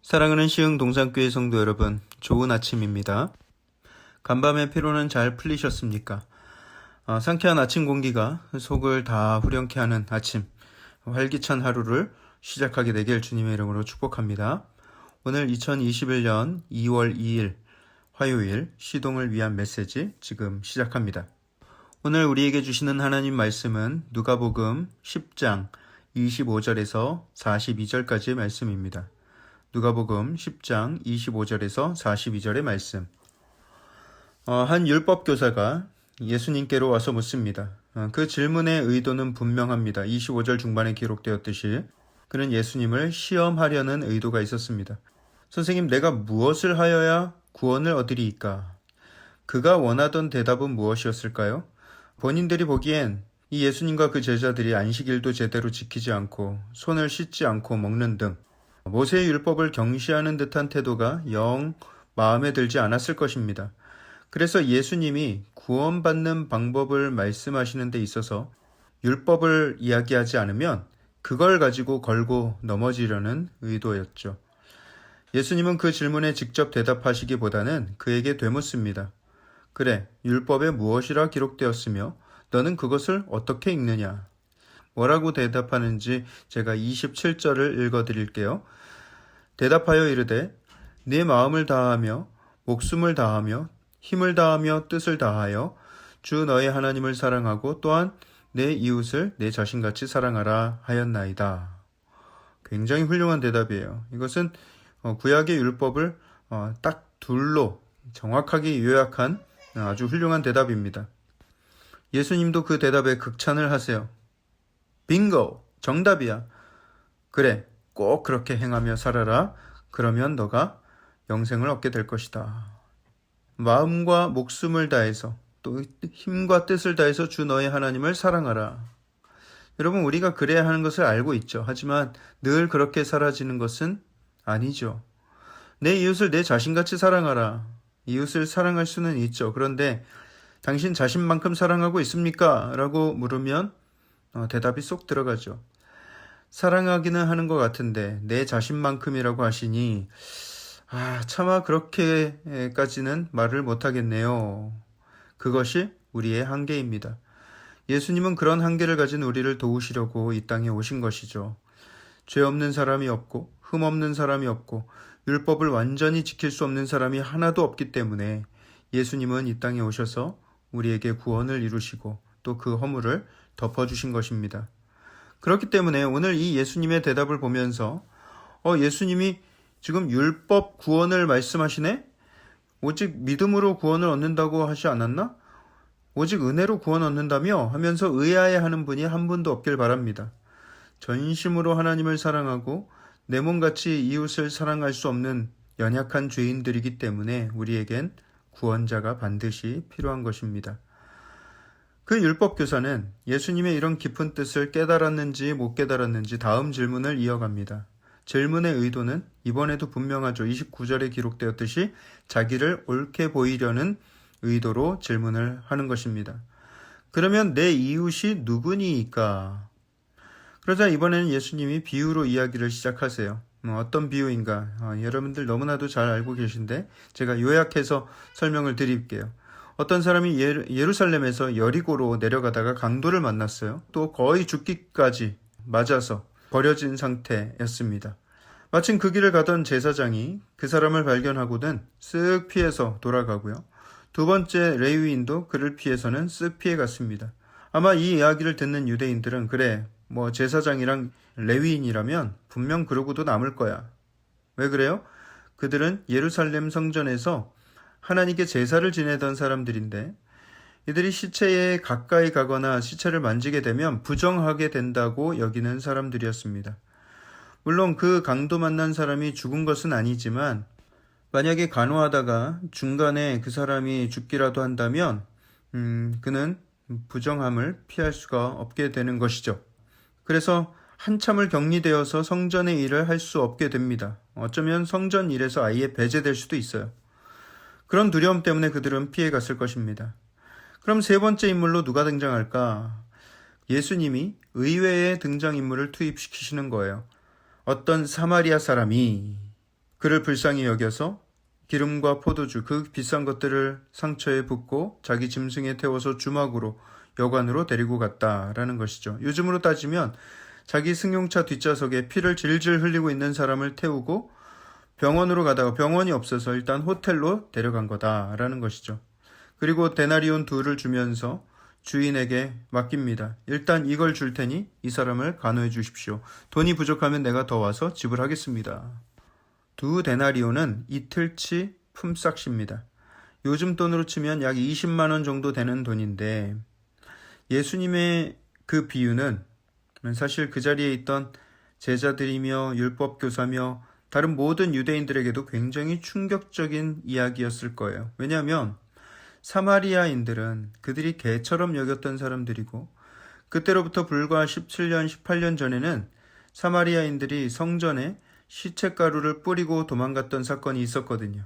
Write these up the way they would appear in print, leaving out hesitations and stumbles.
사랑하는 시흥 동산교회 성도 여러분, 좋은 아침입니다. 간밤의 피로는 잘 풀리셨습니까? 상쾌한 아침 공기가 속을 다 후련케 하는 아침, 활기찬 하루를 시작하게 되길 주님의 이름으로 축복합니다. 오늘 2021년 2월 2일 화요일 시동을 위한 메시지 지금 시작합니다. 오늘 우리에게 주시는 하나님 말씀은 누가복음 10장 25절에서 42절까지의 말씀입니다. 누가복음 10장 25절에서 42절의 말씀. 한 율법교사가 예수님께로 와서 묻습니다. 그 질문의 의도는 분명합니다. 25절 중반에 기록되었듯이 그는 예수님을 시험하려는 의도가 있었습니다. 선생님, 내가 무엇을 하여야 구원을 얻으리이까? 그가 원하던 대답은 무엇이었을까요? 본인들이 보기엔 이 예수님과 그 제자들이 안식일도 제대로 지키지 않고 손을 씻지 않고 먹는 등 모세의 율법을 경시하는 듯한 태도가 영 마음에 들지 않았을 것입니다. 그래서 예수님이 구원받는 방법을 말씀하시는 데 있어서 율법을 이야기하지 않으면 그걸 가지고 걸고 넘어지려는 의도였죠. 예수님은 그 질문에 직접 대답하시기보다는 그에게 되묻습니다. 그래, 율법에 무엇이라 기록되었으며 너는 그것을 어떻게 읽느냐? 뭐라고 대답하는지 제가 27절을 읽어드릴게요. 대답하여 이르되 네 마음을 다하며 목숨을 다하며 힘을 다하며 뜻을 다하여 주 너의 하나님을 사랑하고 또한 내 이웃을 내 자신같이 사랑하라 하였나이다. 굉장히 훌륭한 대답이에요. 이것은 구약의 율법을 딱 둘로 정확하게 요약한 아주 훌륭한 대답입니다. 예수님도 그 대답에 극찬을 하세요. 빙고! 정답이야. 그래, 꼭 그렇게 행하며 살아라. 그러면 너가 영생을 얻게 될 것이다. 마음과 목숨을 다해서 또 힘과 뜻을 다해서 주 너의 하나님을 사랑하라. 여러분, 우리가 그래야 하는 것을 알고 있죠. 하지만 늘 그렇게 사라지는 것은 아니죠. 내 이웃을 내 자신같이 사랑하라. 이웃을 사랑할 수는 있죠. 그런데 당신 자신만큼 사랑하고 있습니까? 라고 물으면 대답이 쏙 들어가죠. 사랑하기는 하는 것 같은데 내 자신만큼이라고 하시니 차마 그렇게까지는 말을 못하겠네요. 그것이 우리의 한계입니다. 예수님은 그런 한계를 가진 우리를 도우시려고 이 땅에 오신 것이죠. 죄 없는 사람이 없고 흠 없는 사람이 없고 율법을 완전히 지킬 수 없는 사람이 하나도 없기 때문에 예수님은 이 땅에 오셔서 우리에게 구원을 이루시고 또 그 허물을 덮어주신 것입니다. 그렇기 때문에 오늘 이 예수님의 대답을 보면서 예수님이 지금 율법 구원을 말씀하시네? 오직 믿음으로 구원을 얻는다고 하지 않았나? 오직 은혜로 구원 얻는다며 하면서 의아해하는 분이 한 분도 없길 바랍니다. 전심으로 하나님을 사랑하고 내 몸같이 이웃을 사랑할 수 없는 연약한 죄인들이기 때문에 우리에겐 구원자가 반드시 필요한 것입니다. 그 율법교사는 예수님의 이런 깊은 뜻을 깨달았는지 못 깨달았는지 다음 질문을 이어갑니다. 질문의 의도는 이번에도 분명하죠. 29절에 기록되었듯이 자기를 옳게 보이려는 의도로 질문을 하는 것입니다. 그러면 내 이웃이 누구니이까? 그러자 이번에는 예수님이 비유로 이야기를 시작하세요. 어떤 비유인가? 여러분들 너무나도 잘 알고 계신데 제가 요약해서 설명을 드릴게요. 어떤 사람이 예루살렘에서 여리고로 내려가다가 강도를 만났어요. 또 거의 죽기까지 맞아서 버려진 상태였습니다. 마침 그 길을 가던 제사장이 그 사람을 발견하고는 쓱 피해서 돌아가고요. 두 번째 레위인도 그를 피해서는 쓱 피해갔습니다. 아마 이 이야기를 듣는 유대인들은 그래, 제사장이랑 레위인이라면 분명 그러고도 남을 거야. 왜 그래요? 그들은 예루살렘 성전에서 하나님께 제사를 지내던 사람들인데 이들이 시체에 가까이 가거나 시체를 만지게 되면 부정하게 된다고 여기는 사람들이었습니다. 물론 그 강도 만난 사람이 죽은 것은 아니지만 만약에 간호하다가 중간에 그 사람이 죽기라도 한다면 그는 부정함을 피할 수가 없게 되는 것이죠. 그래서 한참을 격리되어서 성전의 일을 할 수 없게 됩니다. 어쩌면 성전 일에서 아예 배제될 수도 있어요. 그런 두려움 때문에 그들은 피해갔을 것입니다. 그럼 세 번째 인물로 누가 등장할까? 예수님이 의외의 등장인물을 투입시키시는 거예요. 어떤 사마리아 사람이 그를 불쌍히 여겨서 기름과 포도주 그 비싼 것들을 상처에 붓고 자기 짐승에 태워서 주막으로 여관으로 데리고 갔다라는 것이죠. 요즘으로 따지면 자기 승용차 뒷좌석에 피를 질질 흘리고 있는 사람을 태우고 병원으로 가다가 병원이 없어서 일단 호텔로 데려간 거다라는 것이죠. 그리고 데나리온 2를 주면서 주인에게 맡깁니다. 일단 이걸 줄 테니 이 사람을 간호해 주십시오. 돈이 부족하면 내가 더 와서 지불하겠습니다. 2데나리온은 이틀치 품삯입니다. 요즘 돈으로 치면 약 20만 원 정도 되는 돈인데 예수님의 그 비유는 사실 그 자리에 있던 제자들이며 율법교사며 다른 모든 유대인들에게도 굉장히 충격적인 이야기였을 거예요. 왜냐하면 사마리아인들은 그들이 개처럼 여겼던 사람들이고 그때로부터 불과 17년, 18년 전에는 사마리아인들이 성전에 시체가루를 뿌리고 도망갔던 사건이 있었거든요.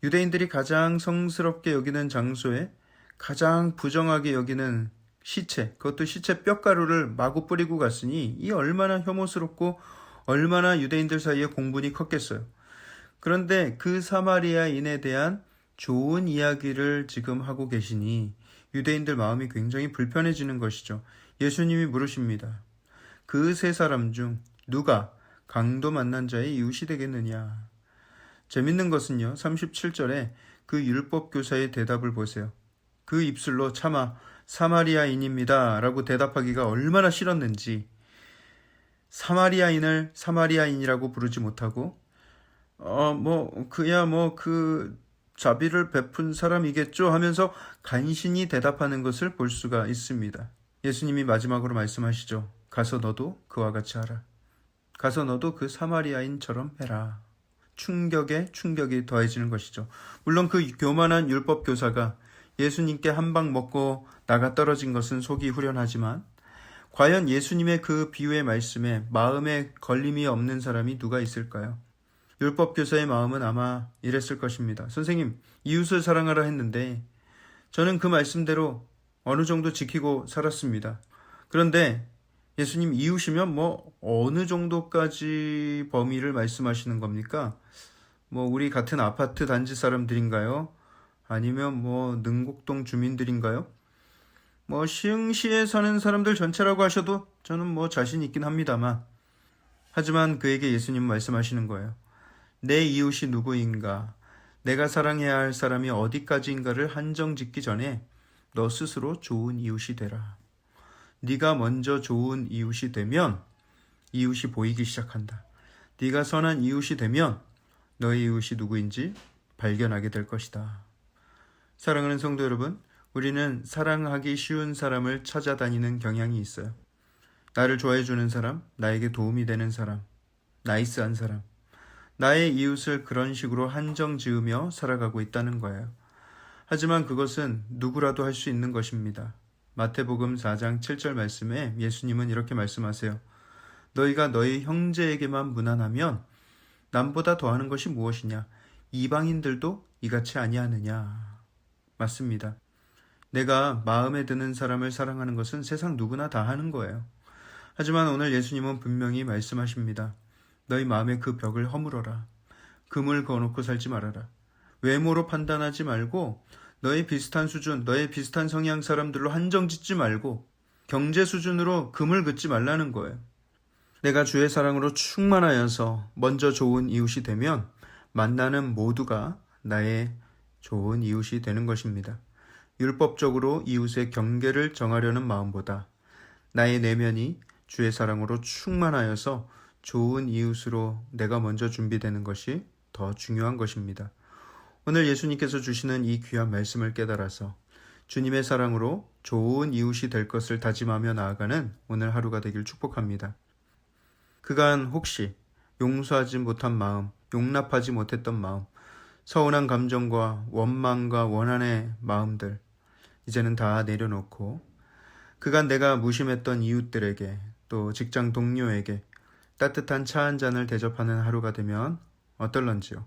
유대인들이 가장 성스럽게 여기는 장소에 가장 부정하게 여기는 시체, 그것도 시체 뼈가루를 마구 뿌리고 갔으니 이 얼마나 혐오스럽고 얼마나 유대인들 사이에 공분이 컸겠어요. 그런데 그 사마리아인에 대한 좋은 이야기를 지금 하고 계시니 유대인들 마음이 굉장히 불편해지는 것이죠. 예수님이 물으십니다. 그 세 사람 중 누가 강도 만난 자의 이웃이 되겠느냐? 재밌는 것은요. 37절에 그 율법교사의 대답을 보세요. 그 입술로 차마 사마리아인입니다 라고 대답하기가 얼마나 싫었는지 사마리아인을 사마리아인이라고 부르지 못하고 그 자비를 베푼 사람이겠죠 하면서 간신히 대답하는 것을 볼 수가 있습니다. 예수님이 마지막으로 말씀하시죠. 가서 너도 그와 같이 하라. 가서 너도 그 사마리아인처럼 해라. 충격에 충격이 더해지는 것이죠. 물론 그 교만한 율법 교사가 예수님께 한 방 먹고 나가 떨어진 것은 속이 후련하지만 과연 예수님의 그 비유의 말씀에 마음에 걸림이 없는 사람이 누가 있을까요? 율법 교사의 마음은 아마 이랬을 것입니다. 선생님, 이웃을 사랑하라 했는데 저는 그 말씀대로 어느 정도 지키고 살았습니다. 그런데 예수님 이웃이면 어느 정도까지 범위를 말씀하시는 겁니까? 우리 같은 아파트 단지 사람들인가요? 아니면 능곡동 주민들인가요? 시흥시에 사는 사람들 전체라고 하셔도 저는 자신 있긴 합니다만 하지만 그에게 예수님 말씀하시는 거예요. 내 이웃이 누구인가? 내가 사랑해야 할 사람이 어디까지인가를 한정 짓기 전에 너 스스로 좋은 이웃이 되라. 네가 먼저 좋은 이웃이 되면 이웃이 보이기 시작한다. 네가 선한 이웃이 되면 너의 이웃이 누구인지 발견하게 될 것이다. 사랑하는 성도 여러분, 우리는 사랑하기 쉬운 사람을 찾아다니는 경향이 있어요. 나를 좋아해주는 사람, 나에게 도움이 되는 사람, 나이스한 사람, 나의 이웃을 그런 식으로 한정 지으며 살아가고 있다는 거예요. 하지만 그것은 누구라도 할 수 있는 것입니다. 마태복음 4장 7절 말씀에 예수님은 이렇게 말씀하세요. 너희가 너희 형제에게만 무난하면 남보다 더하는 것이 무엇이냐? 이방인들도 이같이 아니하느냐? 맞습니다. 내가 마음에 드는 사람을 사랑하는 것은 세상 누구나 다 하는 거예요. 하지만 오늘 예수님은 분명히 말씀하십니다. 너희 마음의 그 벽을 허물어라. 금을 그어놓고 살지 말아라. 외모로 판단하지 말고 너의 비슷한 수준, 너의 비슷한 성향 사람들로 한정 짓지 말고 경제 수준으로 금을 긋지 말라는 거예요. 내가 주의 사랑으로 충만하여서 먼저 좋은 이웃이 되면 만나는 모두가 나의 좋은 이웃이 되는 것입니다. 율법적으로 이웃의 경계를 정하려는 마음보다 나의 내면이 주의 사랑으로 충만하여서 좋은 이웃으로 내가 먼저 준비되는 것이 더 중요한 것입니다. 오늘 예수님께서 주시는 이 귀한 말씀을 깨달아서 주님의 사랑으로 좋은 이웃이 될 것을 다짐하며 나아가는 오늘 하루가 되길 축복합니다. 그간 혹시 용서하지 못한 마음, 용납하지 못했던 마음, 서운한 감정과 원망과 원한의 마음들 이제는 다 내려놓고 그간 내가 무심했던 이웃들에게 또 직장 동료에게 따뜻한 차 한 잔을 대접하는 하루가 되면 어떨런지요.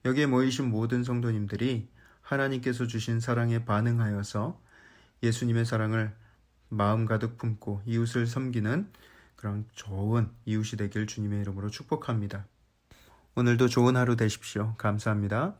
여기에 모이신 모든 성도님들이 하나님께서 주신 사랑에 반응하여서 예수님의 사랑을 마음 가득 품고 이웃을 섬기는 그런 좋은 이웃이 되길 주님의 이름으로 축복합니다. 오늘도 좋은 하루 되십시오. 감사합니다.